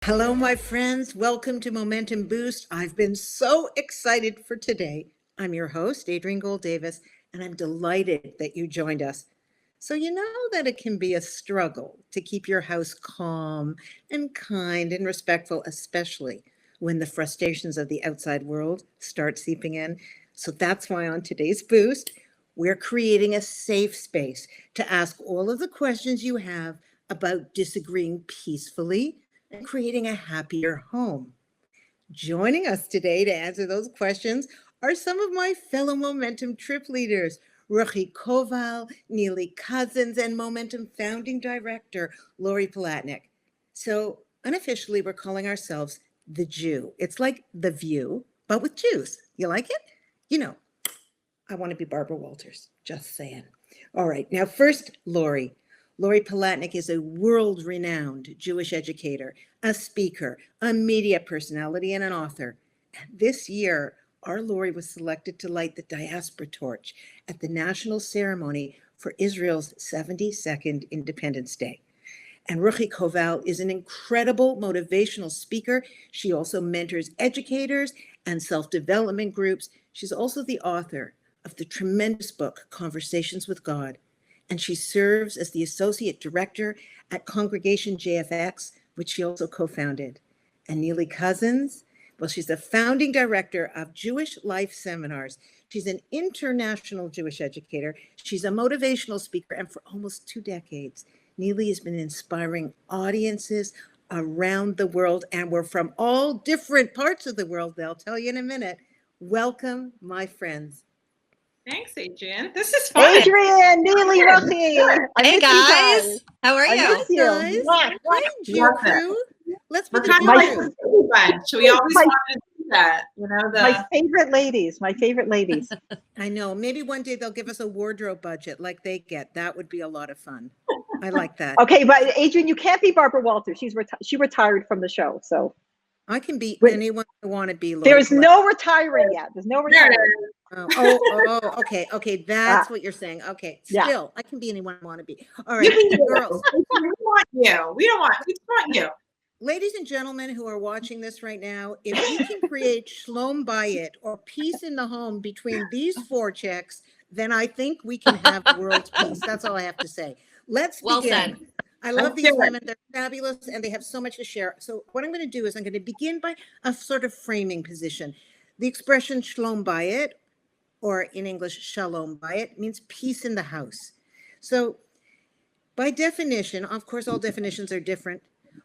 Hello, my friends. Welcome to Momentum Boost. I've been so excited for today. I'm your host, Adrienne Gold Davis, and I'm delighted that you joined us. So, you know that it can be a struggle to keep your house calm and kind and respectful, especially when the frustrations of the outside world start seeping in. So, that's why on today's Boost, we're creating a safe space to ask all of the questions you have about disagreeing peacefully and creating a happier home. Joining us today to answer those questions are some of my fellow Momentum trip leaders, Ruchi Koval, Nili Couzens, and Momentum founding director, Lori Palatnik. So unofficially, we're calling ourselves the Jew. It's like The View, but with Jews. You like it? You know, I want to be Barbara Walters, just saying. All right, now first, Lori. Lori Palatnik is a world-renowned Jewish educator, a speaker, a media personality, and an author. This year, our Lori was selected to light the diaspora torch at the national ceremony for Israel's 72nd Independence Day. And Ruchi Koval is an incredible motivational speaker. She also mentors educators and self-development groups. She's also the author of the tremendous book, Conversations with God. And she serves as the associate director at Congregation JFX, which she also co-founded. And Nili Couzens, well, she's the founding director of Jewish Life Seminars. She's an international Jewish educator. She's a motivational speaker, and for almost 2 decades, Nili has been inspiring audiences around the world, and we're from all different parts of the world. They'll tell you in a minute. Welcome, my friends. Thanks, Adrienne. This is fun. Adrienne, Neely, Ruchi. Hey guys, how are I you? miss you. Guys, hi, Jew crew. Let's be We're the kind Jew of like crew. the City Bunch. We always wanted to do that. You know, My favorite ladies. My favorite ladies. I know. Maybe one day they'll give us a wardrobe budget like they get. That would be a lot of fun. I like that. Okay, but Adrienne, you can't be Barbara Walters. She retired from the show, so I can be Wait. anyone I want to be. Lori there's Palatnik. no retiring yet. There's no retiring. Okay. That's what you're saying. Okay, Yeah. still, I can be anyone I want to be. All You right, can do girls. it. We want you. We don't want. We just want you. Ladies and gentlemen who are watching this right now, if you can create Shalom Bias or peace in the home between these 4 chicks, then I think we can have world peace. That's all I have to say. Let's Well begin. said. I love these women. They're fabulous and they have so much to share. So what I'm going to do is I'm going to begin by a sort of framing position. The expression Shalom Bias, or in English, Shalom Bias, means peace in the house. So by definition, of course, all definitions are different.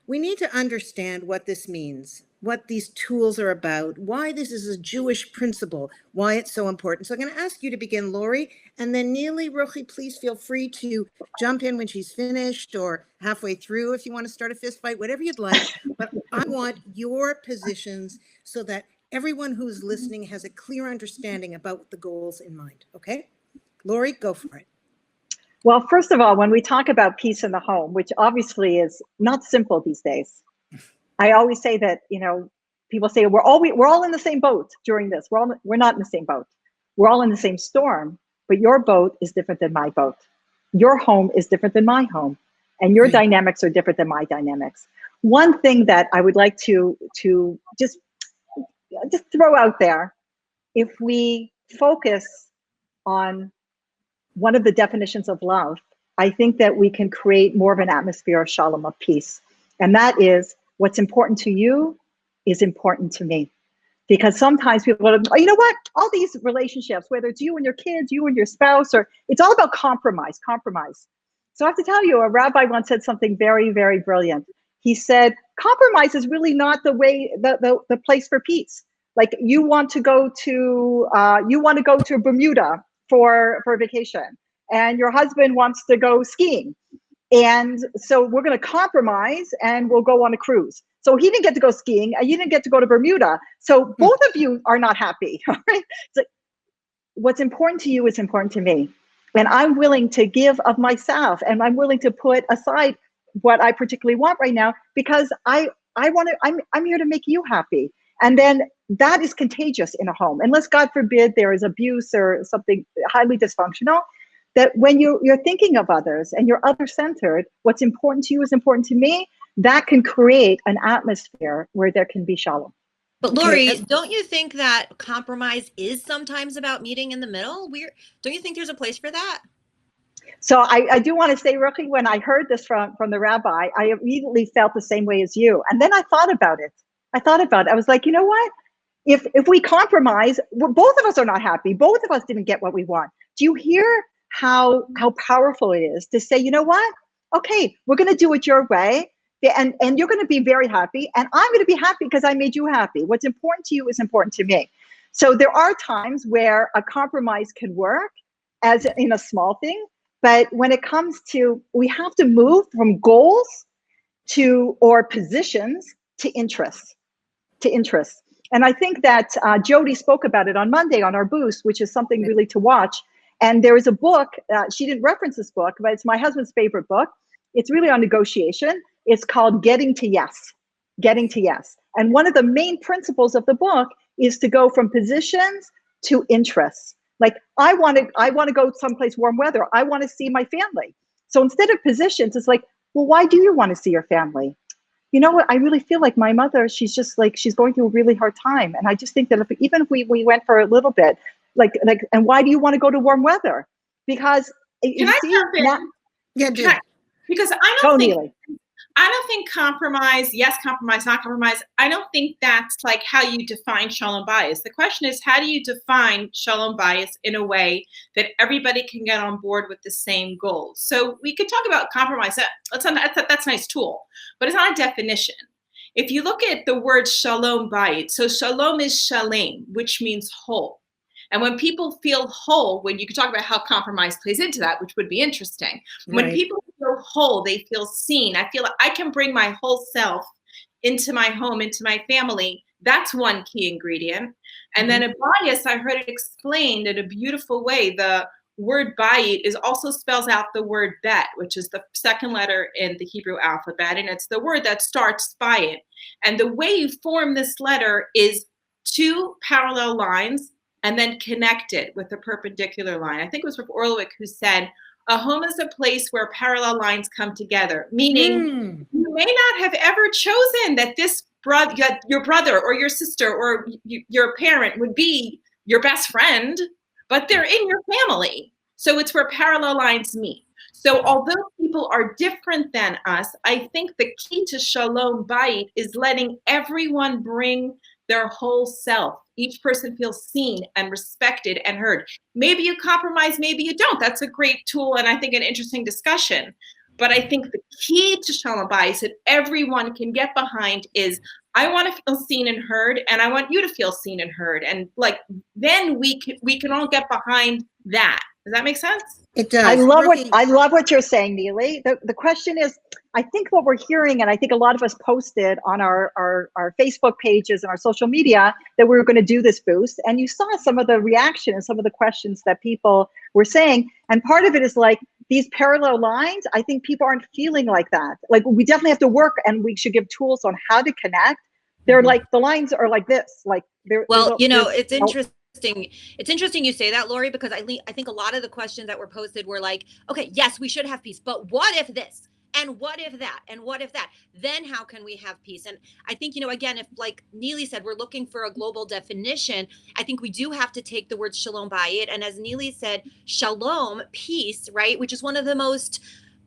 We need to understand what this means, what these tools are about, why this is a Jewish principle, why it's so important. So I'm going to ask you to begin, Lori, and then Nili, Ruchi, please feel free to jump in when she's finished or halfway through if you want to start a fist fight, whatever you'd like. But I want your positions so that everyone who's listening has a clear understanding about the goals in mind. Okay? Lori, go for it. Well, first of all, when we talk about peace in the home, which obviously is not simple these days, I always say that, people say we're all in the same boat during this. We're not in the same boat. We're all in the same storm, but your boat is different than my boat. Your home is different than my home, and your dynamics are different than my dynamics. One thing that I would like to just throw out there, if we focus on one of the definitions of love, I think that we can create more of an atmosphere of shalom, of peace. And that is, what's important to you is important to me. Because sometimes people go, oh, you know what? All these relationships, whether it's you and your kids, you and your spouse, or it's all about compromise. So I have to tell you, a rabbi once said something very, very brilliant. He said, compromise is really not the way, the place for peace. Like you want to go to Bermuda for a vacation, and your husband wants to go skiing. And so we're going to compromise and we'll go on a cruise. So he didn't get to go skiing and you didn't get to go to Bermuda. So both of you are not happy. Right? So what's important to you is important to me. And I'm willing to give of myself, and I'm willing to put aside what I particularly want right now, because I'm here to make you happy. And then that is contagious in a home. Unless, God forbid, there is abuse or something highly dysfunctional, that when you're thinking of others and you're other-centered, what's important to you is important to me, that can create an atmosphere where there can be shalom. But Lori, don't you think that compromise is sometimes about meeting in the middle? Don't you think there's a place for that? So I do want to say, Ruchi, when I heard this from the rabbi, I immediately felt the same way as you. And then I thought about it. I was like, you know what? If we compromise, both of us are not happy. Both of us didn't get what we want. Do you hear how powerful it is to say, you know what? Okay, we're going to do it your way. And you're going to be very happy. And I'm going to be happy because I made you happy. What's important to you is important to me. So there are times where a compromise can work as in a small thing. But when it comes to, we have to move from goals or positions to interests. And I think that Jody spoke about it on Monday on our boost, which is something really to watch. And there is a book, she didn't reference this book, but it's my husband's favorite book. It's really on negotiation. It's called Getting to Yes. And one of the main principles of the book is to go from positions to interests. Like I want to go someplace warm weather. I want to see my family. So instead of positions, it's like, well, why do you want to see your family? You know what? I really feel like my mother, she's going through a really hard time. And I just think that even if we went for a little bit, and why do you want to go to warm weather? Because Can I jump in? Yeah, because I don't think compromise, yes, compromise, not compromise. I don't think that's like how you define Shalom Bias. The question is, how do you define Shalom Bias in a way that everybody can get on board with the same goals? So we could talk about compromise. That's a nice tool, but it's not a definition. If you look at the word Shalom Bayit, so Shalom is Shalem, which means whole. And when people feel whole, when you can talk about how compromise plays into that, which would be interesting. When people feel whole, they feel seen. I feel like I can bring my whole self into my home, into my family. That's one key ingredient. And then a bias, I heard it explained in a beautiful way. The word bayit also spells out the word bet, which is the second letter in the Hebrew alphabet. And it's the word that starts bayit. And the way you form this letter is two parallel lines and then connected with a perpendicular line. I think it was Rav Orlowick who said, a home is a place where parallel lines come together, meaning you may not have ever chosen that your brother or your sister or your parent would be your best friend, but they're in your family. So it's where parallel lines meet. So although people are different than us, I think the key to Shalom Bayit is letting everyone bring their whole self. Each person feels seen and respected and heard. Maybe you compromise, maybe you don't. That's a great tool and I think an interesting discussion. But I think the key to Shalom Bias that everyone can get behind is I want to feel seen and heard, and I want you to feel seen and heard. And then we can all get behind that. Does that make sense? It does. I love what you're saying, Nili. The question is, I think what we're hearing, and I think a lot of us posted on our Facebook pages and our social media that we were going to do this boost, and you saw some of the reaction and some of the questions that people were saying. And part of it is like these parallel lines. I think people aren't feeling like that. Like we definitely have to work, and we should give tools on how to connect. They're like the lines are like this. Like it's interesting. It's interesting you say that, Lori, because I think a lot of the questions that were posted were like, okay, yes, we should have peace, but what if this? And what if that? And what if that? Then how can we have peace? And I think, again, if like Nili said, we're looking for a global definition, I think we do have to take the word Shalom Bayit. And as Nili said, Shalom, peace, right? Which is one of the most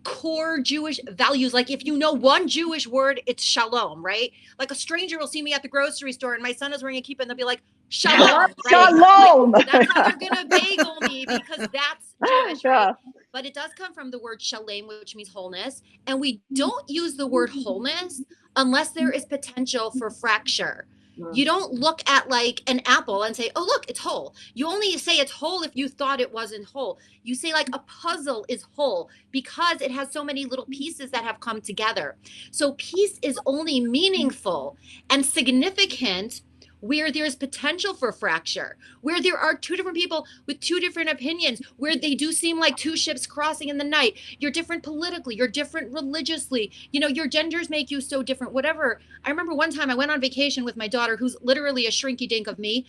core Jewish values. Like if you know one Jewish word, it's shalom, right? Like a stranger will see me at the grocery store and my son is wearing a kippah and they'll be like, shalom, right? Shalom. Like, that's how they're gonna bagel me because that's Jewish, right? But it does come from the word shalem, which means wholeness. And we don't use the word wholeness unless there is potential for fracture. You don't look at like an apple and say, oh, look, it's whole. You only say it's whole if you thought it wasn't whole. You say like a puzzle is whole because it has so many little pieces that have come together. So peace is only meaningful and significant where there's potential for fracture, where there are two different people with two different opinions, where they do seem like two ships crossing in the night. You're different politically, you're different religiously, your genders make you so different, whatever. I remember one time I went on vacation with my daughter, who's literally a shrinky dink of me.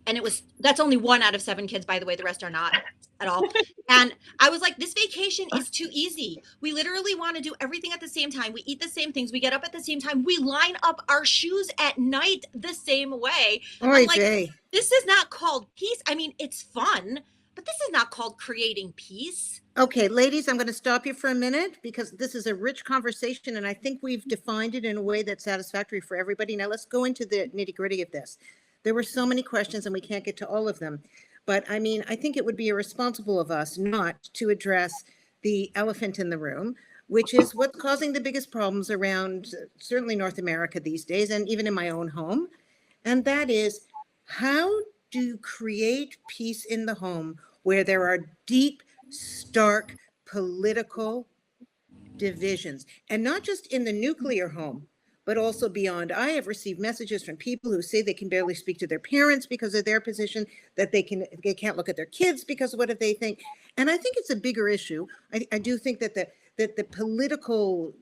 And that's only 1 out of 7 kids, by the way, the rest are not. at all. And I was like, this vacation is too easy. We literally want to do everything at the same time. We eat the same things. We get up at the same time. We line up our shoes at night the same way. I'm like, this is not called peace. I mean, it's fun, but this is not called creating peace. Okay, ladies, I'm going to stop you for a minute because this is a rich conversation and I think we've defined it in a way that's satisfactory for everybody. Now let's go into the nitty-gritty of this. There were so many questions and we can't get to all of them. But I mean, I think it would be irresponsible of us not to address the elephant in the room, which is what's causing the biggest problems around certainly North America these days, and even in my own home. And that is, how do you create peace in the home where there are deep, stark political divisions, and not just in the nuclear home, but also beyond? I have received messages from people who say they can barely speak to their parents because of their position, that they can't look at their kids because of what they think. And I think it's a bigger issue. I do think that the political,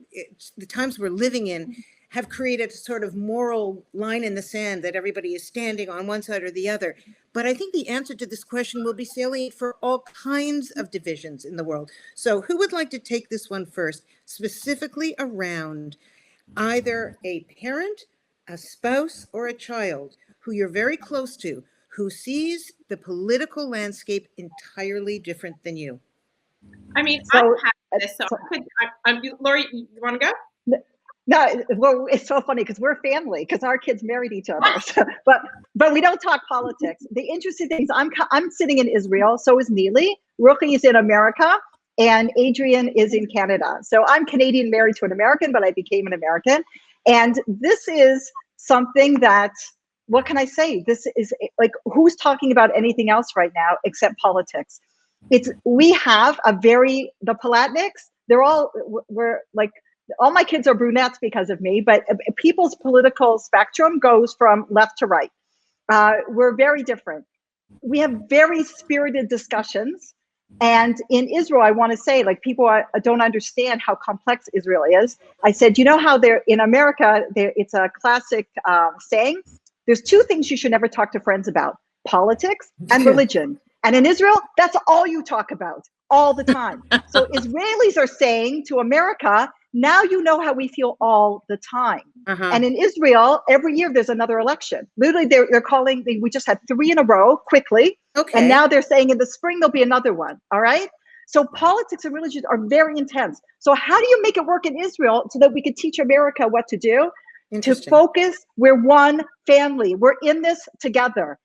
the times we're living in have created a sort of moral line in the sand that everybody is standing on one side or the other. But I think the answer to this question will be salient for all kinds of divisions in the world. So who would like to take this one first, specifically around either a parent, a spouse, or a child who you're very close to, who sees the political landscape entirely different than you? I mean, I'm happy this, so Lori, you want to go? No, well, it's so funny because we're family, because our kids married each other. So, but we don't talk politics. The interesting thing is I'm sitting in Israel, so is Nili. Ruchi is in America, and Adrienne is in Canada. So I'm Canadian married to an American, but I became an American. And this is something that, what can I say? This is like, who's talking about anything else right now except politics? We have the Palatniks, we're like, all my kids are brunettes because of me, but people's political spectrum goes from left to right. We're very different. We have very spirited discussions. And in Israel, I want to say, like, people don't understand how complex Israel is. I said, you know how in America, it's a classic saying, there's two things you should never talk to friends about: politics and religion. And in Israel, that's all you talk about all the time. So Israelis are saying to America, now you know how we feel all the time. And in Israel, every year there's another election. Literally, they're calling, we just had 3 in a row quickly. Okay. And now they're saying in the spring, there'll be another one. All right. So politics and religion are very intense. So how do you make it work in Israel so that we could teach America what to do? To focus, we're one family. We're in this together.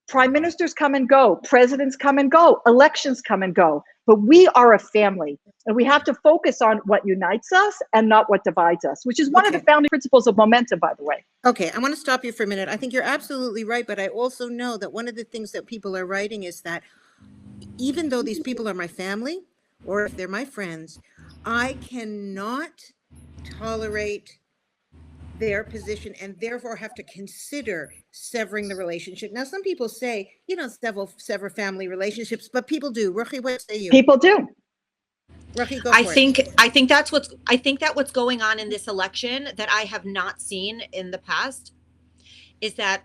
Prime ministers come and go, presidents come and go, elections come and go, but we are a family, and we have to focus on what unites us and not what divides us, which is one of the founding principles of momentum, by the way. Okay, I want to stop you for a minute. I think you're absolutely right, but I also know that one of the things that people are writing is that even though these people are my family, or if they're my friends, I cannot tolerate their position and therefore have to consider severing the relationship. Now, some people say, sever family relationships, but people do. Ruchi, what say you? People do. Ruchi, go for it. I think that what's going on in this election that I have not seen in the past is that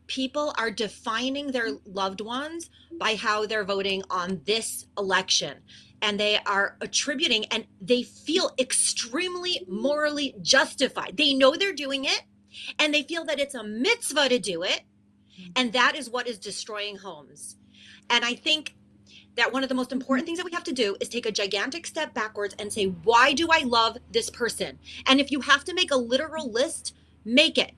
people are defining their loved ones by how they're voting on this election. And they are attributing, and they feel extremely morally justified. They know they're doing it, and they feel that it's a mitzvah to do it. And that is what is destroying homes. And I think that one of the most important things that we have to do is take a gigantic step backwards and say, why do I love this person? And if you have to make a literal list, make it.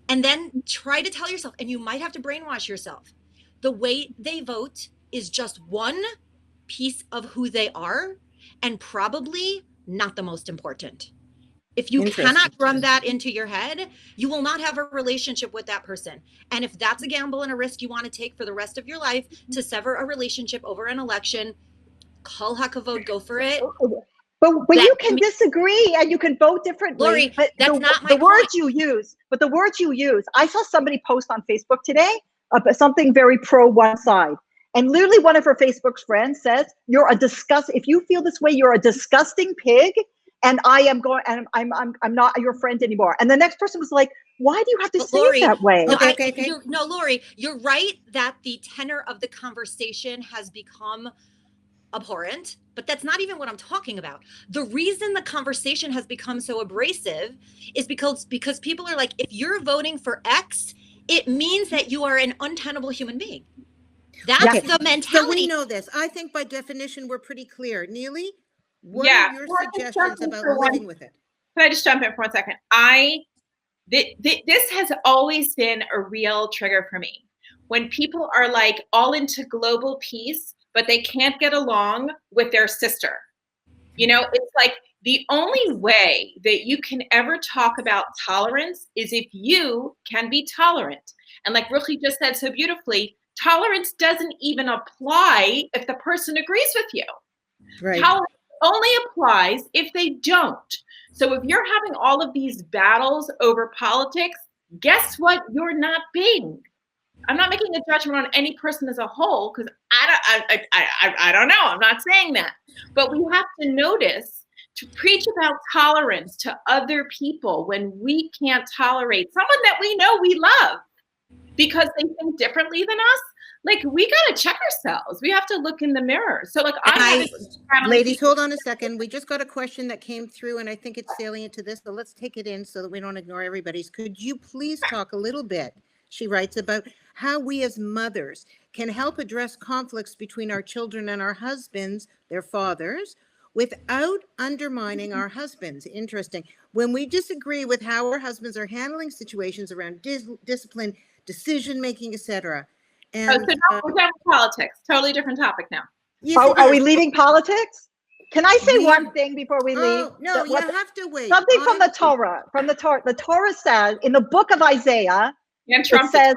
And then try to tell yourself, and you might have to brainwash yourself, the way they vote is just one piece of who they are, and probably not the most important. If you cannot run that into your head, you will not have a relationship with that person. And if that's a gamble and a risk you want to take for the rest of your life, to sever a relationship over an election, kol hakavod, go for it. But you can disagree and you can vote differently. Lori, but that's not my the words you use. But the words you use. I saw somebody post on Facebook today about something very pro one side. And literally one of her Facebook friends says, if you feel this way, you're a disgusting pig, and I am going, and I'm not your friend anymore. And the next person was like, why do you have to say Lori, it that way? No, Lori, you're right that the tenor of the conversation has become abhorrent, but that's not even what I'm talking about. The reason the conversation has become so abrasive is because people are like, if you're voting for X, it means that you are an untenable human being. That's the mentality. So we know this. I think by definition, we're pretty clear. Nili, what are your suggestions about living with it? Can I just jump in for 1 second? This has always been a real trigger for me. When people are like all into global peace, but they can't get along with their sister. You know, it's like the only way that you can ever talk about tolerance is if you can be tolerant. And like Ruchi just said so beautifully, tolerance doesn't even apply if the person agrees with you. Right. Tolerance only applies if they don't. So if you're having all of these battles over politics, guess what? You're not being. I'm not making a judgment on any person as a whole because I don't know. I'm not saying that. But we have to notice to preach about tolerance to other people when we can't tolerate someone that we know we love because they think differently than us. Like, we got to check ourselves. We have to look in the mirror. So like, ladies, hold on a second. We just got a question that came through and I think it's salient to this. So let's take it in so that we don't ignore everybody's. Could you please talk a little bit, she writes, about how we as mothers can help address conflicts between our children and our husbands, their fathers, without undermining our husbands. Interesting. When we disagree with how our husbands are handling situations around discipline, decision-making, etc. And so now we're done with politics. Totally different topic now. Yes, are we leaving politics? Can I say one thing before we leave? No, you have to wait. Something from the Torah. The Torah says in the book of Isaiah, it says,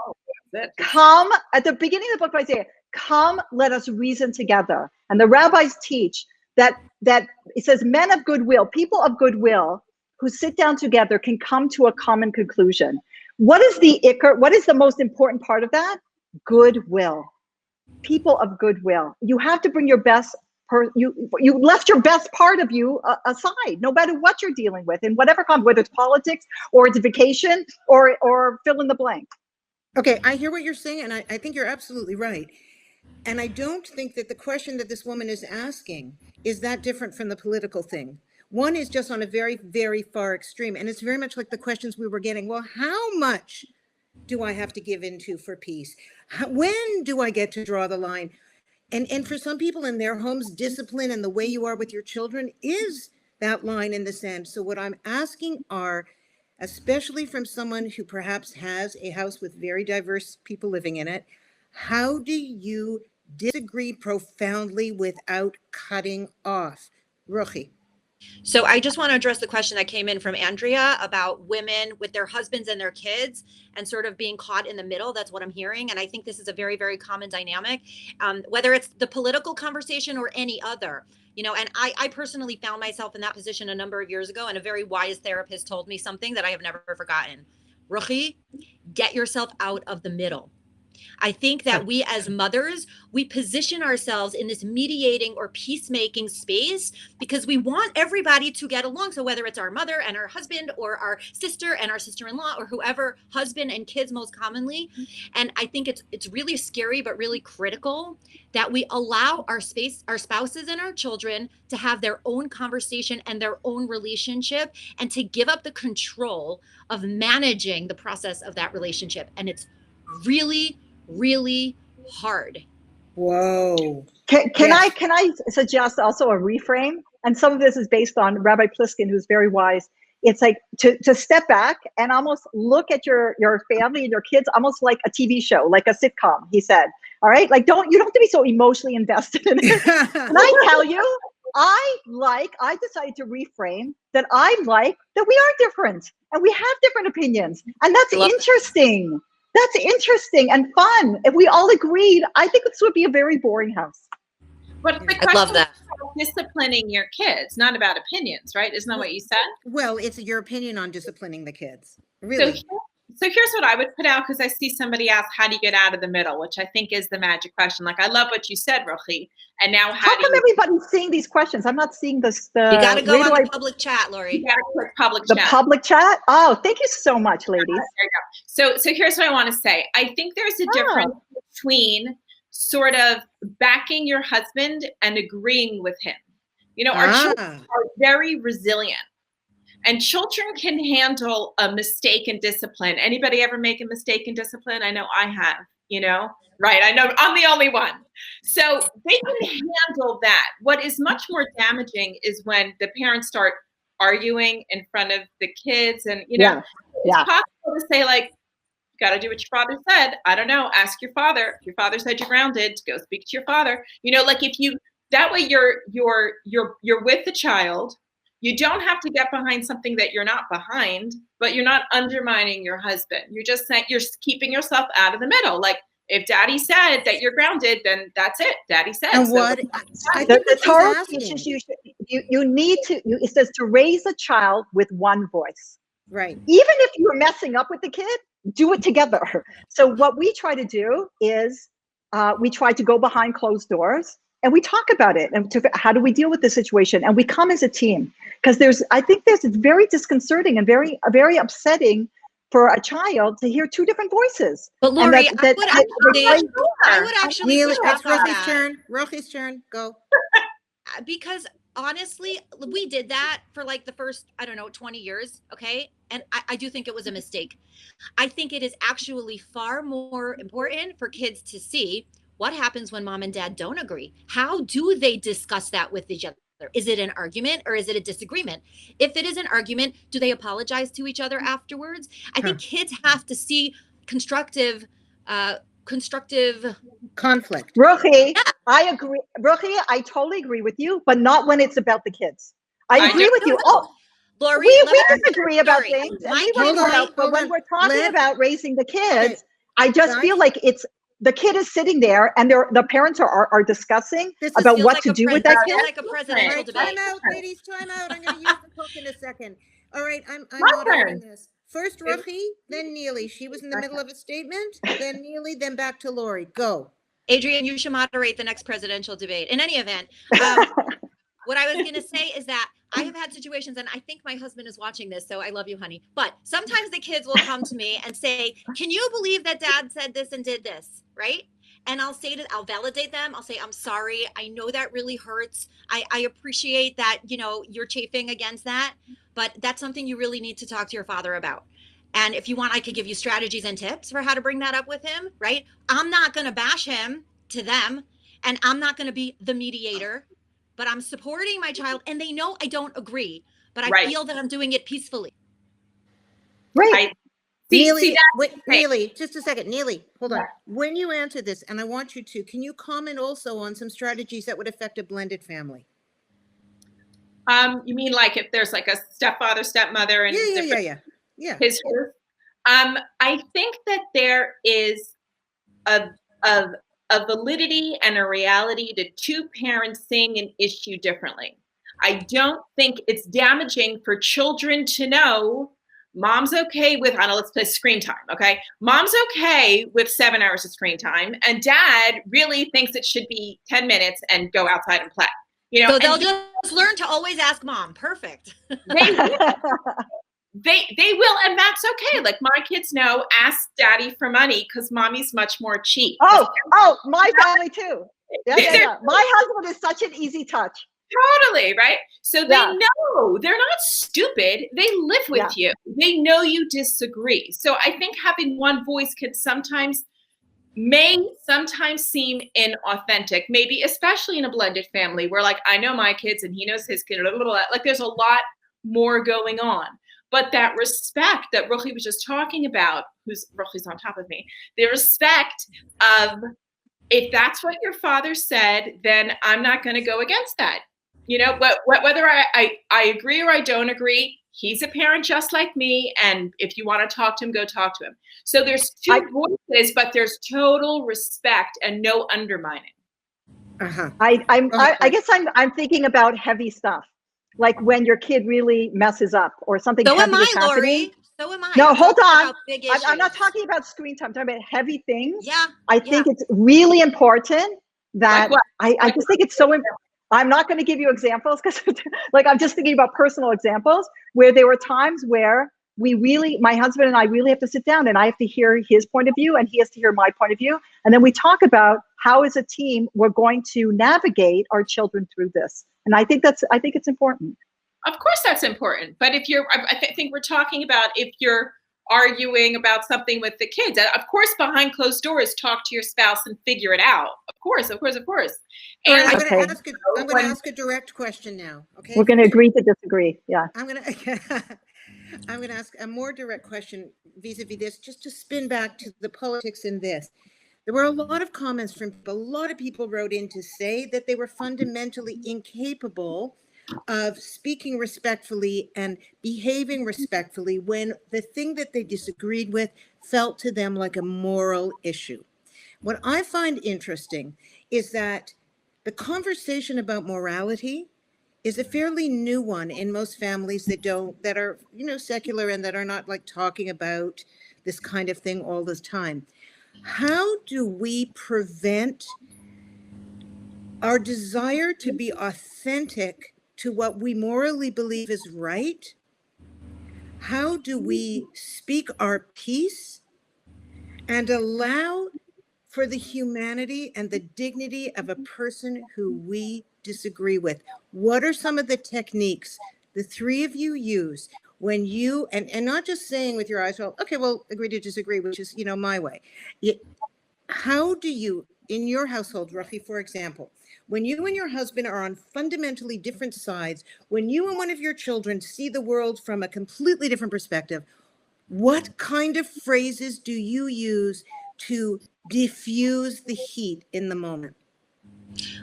come, at the beginning of the book of Isaiah, come, let us reason together. And the rabbis teach that it says men of goodwill, people of goodwill who sit down together can come to a common conclusion. What is the most important part of that? Goodwill. People of goodwill. You have to bring your best, you left your best part of you aside, no matter what you're dealing with, in whatever whether it's politics or it's vacation or fill in the blank. Okay, I hear what you're saying, and I think you're absolutely right. And I don't think that the question that this woman is asking is that different from the political thing. One is just on a very, very far extreme, and it's very much like the questions we were getting. Well, how much do I have to give into for peace? When do I get to draw the line? And for some people in their homes, discipline and the way you are with your children is that line in the sand. So what I'm asking are, especially from someone who perhaps has a house with very diverse people living in it, how do you disagree profoundly without cutting off? Ruchi. So I just want to address the question that came in from Andrea about women with their husbands and their kids and sort of being caught in the middle. That's what I'm hearing. And I think this is a very, very common dynamic, whether it's the political conversation or any other. You know, and I personally found myself in that position a number of years ago, and a very wise therapist told me something that I have never forgotten. Ruchi, get yourself out of the middle. I think that we as mothers, we position ourselves in this mediating or peacemaking space because we want everybody to get along. So whether it's our mother and her husband or our sister and our sister-in-law or whoever, husband and kids most commonly. And I think it's really scary, but really critical that we allow our spouses and our children to have their own conversation and their own relationship and to give up the control of managing the process of that relationship. And it's really, really hard. Whoa. Can I suggest also a reframe? And some of this is based on Rabbi Pliskin, who's very wise. It's like to step back and almost look at your family and your kids almost like a TV show, like a sitcom, he said. All right? Like you don't have to be so emotionally invested in it. And I tell you, I decided to reframe that I like that we are different and we have different opinions. And that's interesting. That's interesting and fun. If we all agreed, I think this would be a very boring house. But the question is disciplining your kids, not about opinions, right? Isn't that what you said? Well, it's your opinion on disciplining the kids. Really? So here's what I would put out, because I see somebody ask, how do you get out of the middle, which I think is the magic question. Like, I love what you said, Ruchi. And now how come everybody's seeing these questions? I'm not seeing this. You got to go on the public chat, Lori. You got to click public chat. The public chat? Oh, thank you so much, ladies. There you go. So here's what I want to say. I think there's a difference between sort of backing your husband and agreeing with him. You know, our children are very resilient. And children can handle a mistake in discipline. Anybody ever make a mistake in discipline? I know I have, you know, right? I know I'm the only one. So they can handle that. What is much more damaging is when the parents start arguing in front of the kids. And, you know, it's possible to say, like, you got to do what your father said. I don't know. Ask your father. If your father said you're grounded, go speak to your father. You know, like, if you, that way you're with the child. You don't have to get behind something that you're not behind, but you're not undermining your husband. You're just saying, you're keeping yourself out of the middle. Like, if daddy said that you're grounded, then that's it. Daddy said. And what the Torah teaches you need to, it says to raise a child with one voice. Right. Even if you're messing up with the kid, do it together. So what we try to do is we try to go behind closed doors. And we talk about it and how do we deal with the situation? And we come as a team, because I think it's very disconcerting and very upsetting for a child to hear two different voices. But Lori, I would actually Neil, it's Ruchi's turn. Go. Because honestly, we did that for like the first, 20 years. Okay. And I do think it was a mistake. I think it is actually far more important for kids to see what happens when mom and dad don't agree. How do they discuss that with each other? Is it an argument or is it a disagreement? If it is an argument, do they apologize to each other afterwards? I think kids have to see constructive conflict. Ruchi, I agree. Ruchi, I totally agree with you, but not when it's about the kids. I agree with you. Oh, Lori, we disagree about things. But when we're talking about raising the kids, I just feel like the kid is sitting there and the parents are discussing about what to do with that kid. Like a presidential debate. Time out, ladies, time out. I'm going to use the clock in a second. All right, I'm moderating this. First Ruchi, then Nili. She was in the middle of a statement, then Nili, then back to Lori. Go. Adrienne, you should moderate the next presidential debate. In any event, what I was going to say is that I have had situations, and I think my husband is watching this, so I love you, honey. But sometimes the kids will come to me and say, can you believe that dad said this and did this, right? And I'll validate them. I'll say, I'm sorry. I know that really hurts. I appreciate that, you're chafing against that, but that's something you really need to talk to your father about. And if you want, I could give you strategies and tips for how to bring that up with him, right? I'm not going to bash him to them, and I'm not going to be the mediator. But I'm supporting my child, and they know I don't agree, but I feel that I'm doing it peacefully. Right. Nili, just a second. Nili, hold on. When you answer this, and I want you to, can you comment also on some strategies that would affect a blended family? You mean like if there's like a stepfather, stepmother, and yeah. I think that there is a validity and a reality to two parents seeing an issue differently. I don't think it's damaging for children to know mom's okay with, let's play screen time, okay? Mom's okay with 7 hours of screen time, and dad really thinks it should be 10 minutes and go outside and play. So they'll just learn to always ask mom. Perfect. They will, and that's okay. Like, my kids know, ask daddy for money because mommy's much more cheap. Oh, my family too. Yeah. My husband is such an easy touch. Totally, right? So they know, they're not stupid. They live with you. They know you disagree. So I think having one voice could sometimes seem inauthentic, maybe especially in a blended family where, like, I know my kids and he knows his kid, like there's a lot more going on. But that respect that Ruchi was just talking about, Ruchi's on top of me, the respect of, if that's what your father said, then I'm not going to go against that. Whether I agree or I don't agree, he's a parent just like me. And if you want to talk to him, go talk to him. So there's two voices, but there's total respect and no undermining. I guess I'm thinking about heavy stuff. Like when your kid really messes up or something heavy is happening. Lori. So am I. No, I'm hold talking on. about big I'm not issues. talking about screen time. I'm talking about heavy things. Yeah. I think it's really important that I just think it's so. I'm not going to give you examples because, like, I'm just thinking about personal examples where there were times where my husband and I really have to sit down and I have to hear his point of view and he has to hear my point of view. And then we talk about how as a team, we're going to navigate our children through this. And I think it's important. Of course that's important. But if I think we're talking about if you're arguing about something with the kids, of course, behind closed doors, talk to your spouse and figure it out. Of course. And I'm going to ask a direct question now. Okay. We're going to agree to disagree. Yeah. I'm going to ask a more direct question vis-a-vis this, just to spin back to the politics in this. There were a lot of comments from people. A lot of people wrote in to say that they were fundamentally incapable of speaking respectfully and behaving respectfully when the thing that they disagreed with felt to them like a moral issue. What I find interesting is that the conversation about morality is a fairly new one in most families that are, secular and that are not like talking about this kind of thing all the time. How do we prevent our desire to be authentic to what we morally believe is right? How do we speak our piece and allow for the humanity and the dignity of a person who we disagree with? What are some of the techniques the three of you use when you, and not just saying with your eyes, well, okay, well, agree to disagree, which is, my way. How do you, in your household, Ruchi, for example, when you and your husband are on fundamentally different sides, when you and one of your children see the world from a completely different perspective, what kind of phrases do you use to diffuse the heat in the moment?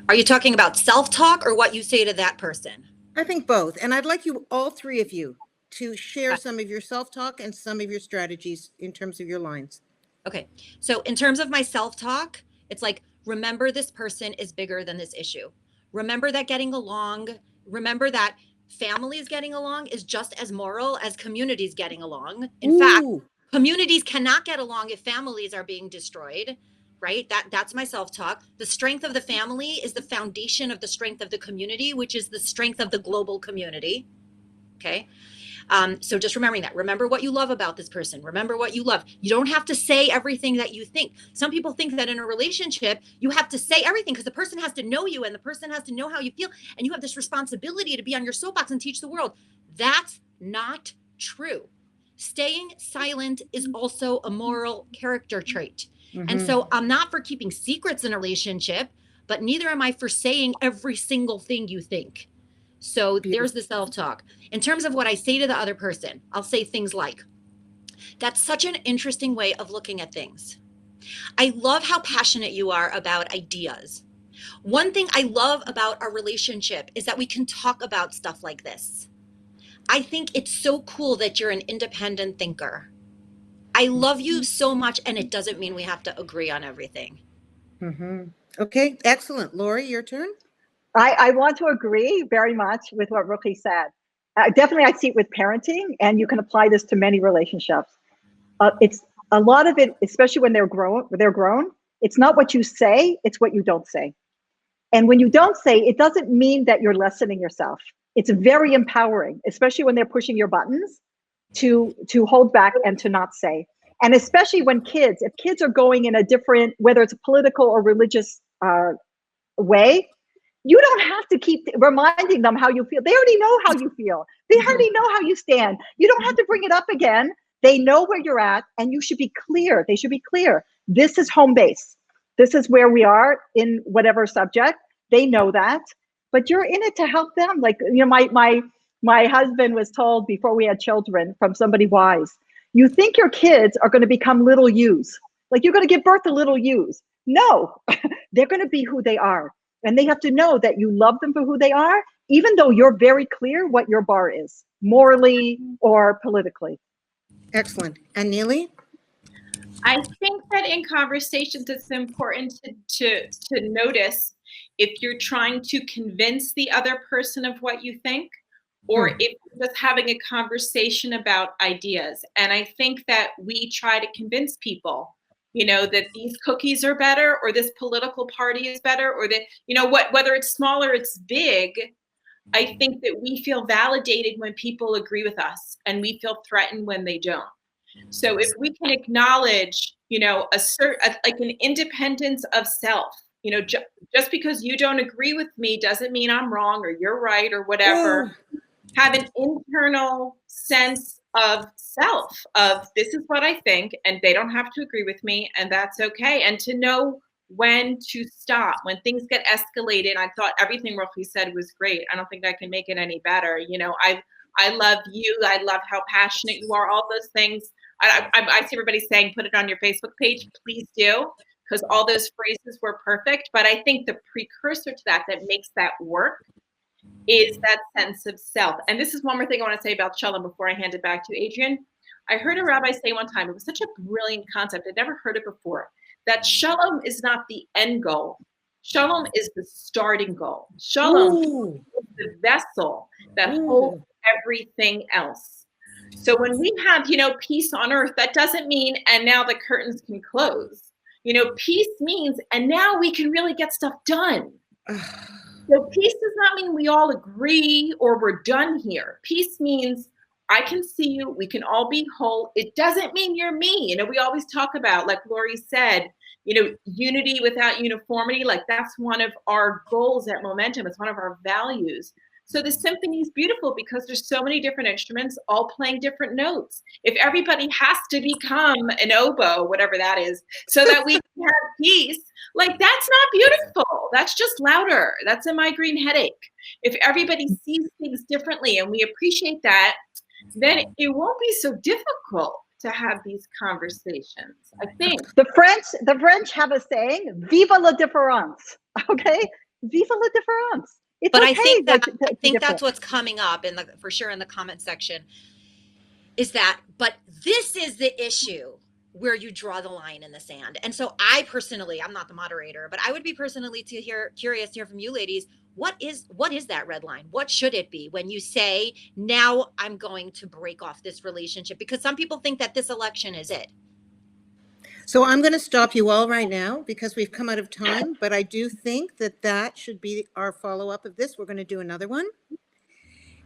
Are you talking about self-talk or what you say to that person? I think both. And I'd like you, all three of you, to share some of your self-talk and some of your strategies in terms of your lines. Okay. So in terms of my self-talk, it's like, remember this person is bigger than this issue. Remember that remember that families getting along is just as moral as communities getting along. In fact, communities cannot get along if families are being destroyed, right? That's my self-talk. The strength of the family is the foundation of the strength of the community, which is the strength of the global community. Okay. So just remembering that. Remember what you love about this person. Remember what you love. You don't have to say everything that you think. Some people think that in a relationship, you have to say everything because the person has to know you and the person has to know how you feel. And you have this responsibility to be on your soapbox and teach the world. That's not true. Staying silent is also a moral character trait. Mm-hmm. And so I'm not for keeping secrets in a relationship, but neither am I for saying every single thing you think. So there's the self-talk. In terms of what I say to the other person, I'll say things like, that's such an interesting way of looking at things. I love how passionate you are about ideas. One thing I love about our relationship is that we can talk about stuff like this. I think it's so cool that you're an independent thinker. I love you so much, and it doesn't mean we have to agree on everything. Mm-hmm. Okay, excellent. Lori, your turn. I want to agree very much with what Ruchi said. Definitely, I see it with parenting, and you can apply this to many relationships. It's a lot of it, especially when they're grown. It's not what you say; it's what you don't say. And when you don't say, it doesn't mean that you're lessening yourself. It's very empowering, especially when they're pushing your buttons, to hold back and to not say. And especially when if kids are going in a different, whether it's a political or religious way. You don't have to keep reminding them how you feel. They already know how you feel. They already know how you stand. You don't have to bring it up again. They know where you're at, and you should be clear. They should be clear. This is home base. This is where we are in whatever subject. They know that, but you're in it to help them. Like, my husband was told before we had children from somebody wise, you think your kids are going to become little yous. Like you're going to give birth to little yous. No, they're going to be who they are. And they have to know that you love them for who they are, even though you're very clear what your bar is, morally or politically. Excellent. And Nili? I think that in conversations, it's important to notice if you're trying to convince the other person of what you think, or if we're just having a conversation about ideas. And I think that we try to convince people, that these cookies are better, or this political party is better, or that, whether it's small or it's big. I think that we feel validated when people agree with us, and we feel threatened when they don't. So if we can acknowledge, like an independence of self, just because you don't agree with me doesn't mean I'm wrong or you're right or whatever. Have an internal sense of self, of this is what I think, and they don't have to agree with me, and that's okay. And to know when to stop, when things get escalated. I thought everything Ruchi said was great. I don't think I can make it any better. I love you. I love how passionate you are, all those things. I see everybody saying, put it on your Facebook page. Please do, because all those phrases were perfect. But I think the precursor to that makes that work is that sense of self. And this is one more thing I want to say about Shalom before I hand it back to Adrienne. I heard a rabbi say one time, it was such a brilliant concept. I'd never heard it before, that Shalom is not the end goal. Shalom is the starting goal. Shalom is the vessel that holds everything else. So when we have, peace on earth, that doesn't mean, and now the curtains can close. Peace means, and now we can really get stuff done. So peace does not mean we all agree or we're done here. Peace means I can see you, we can all be whole. It doesn't mean you're me. We always talk about, like Lori said, unity without uniformity. Like that's one of our goals at Momentum. It's one of our values. So the symphony is beautiful because there's so many different instruments all playing different notes. If everybody has to become an oboe, whatever that is, so that we can have peace, like that's not beautiful. That's just louder. That's a migraine headache. If everybody sees things differently and we appreciate that, then it won't be so difficult to have these conversations. I think the French have a saying, "Vive la différence." Okay, vive la différence. It's but okay I think that's what's coming up for sure in the comment section, is that, but this is the issue where you draw the line in the sand. And so I personally, I'm not the moderator, but I would be personally curious to hear from you ladies. What is that red line? What should it be when you say, now I'm going to break off this relationship? Because some people think that this election is it. So I'm going to stop you all right now because we've come out of time, but I do think that should be our follow-up of this. We're going to do another one.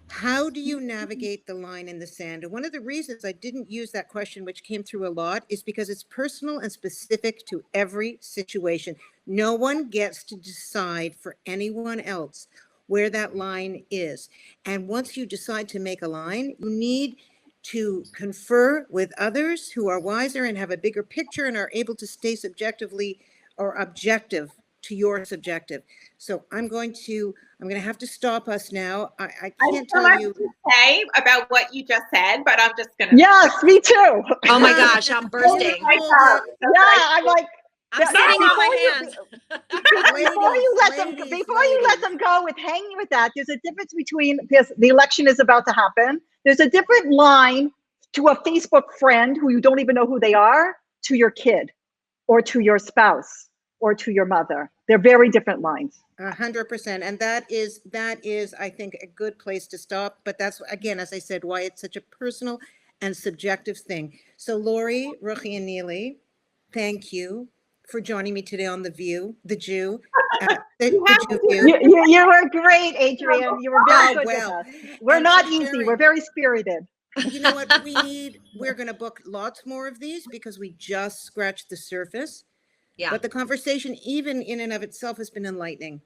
How do you navigate the line in the sand? And one of the reasons I didn't use that question, which came through a lot, is because it's personal and specific to every situation. No one gets to decide for anyone else where that line is. And once you decide to make a line, you need to confer with others who are wiser and have a bigger picture and are able to stay subjectively or objective to your subjective. So I'm going to have to stop us now. I can't tell you to say about what you just said, but I'm just gonna. Yes, me too. Oh my gosh, I'm bursting. I'm like, I'm sitting on my hands. Before you let them go with hanging with that, there's a difference between, because the election is about to happen. There's a different line to a Facebook friend who you don't even know who they are, to your kid or to your spouse or to your mother. They're very different lines. 100%. And that is, I think, a good place to stop. But that's, again, as I said, why it's such a personal and subjective thing. So Lori, Ruchi, and Nili, thank you for joining me today on The Jew. The Jew View. You were great, Adrienne. You were very good with us. We're not easy. We're very spirited. You know what we need? We're going to book lots more of these because we just scratched the surface. Yeah. But the conversation, even in and of itself, has been enlightening.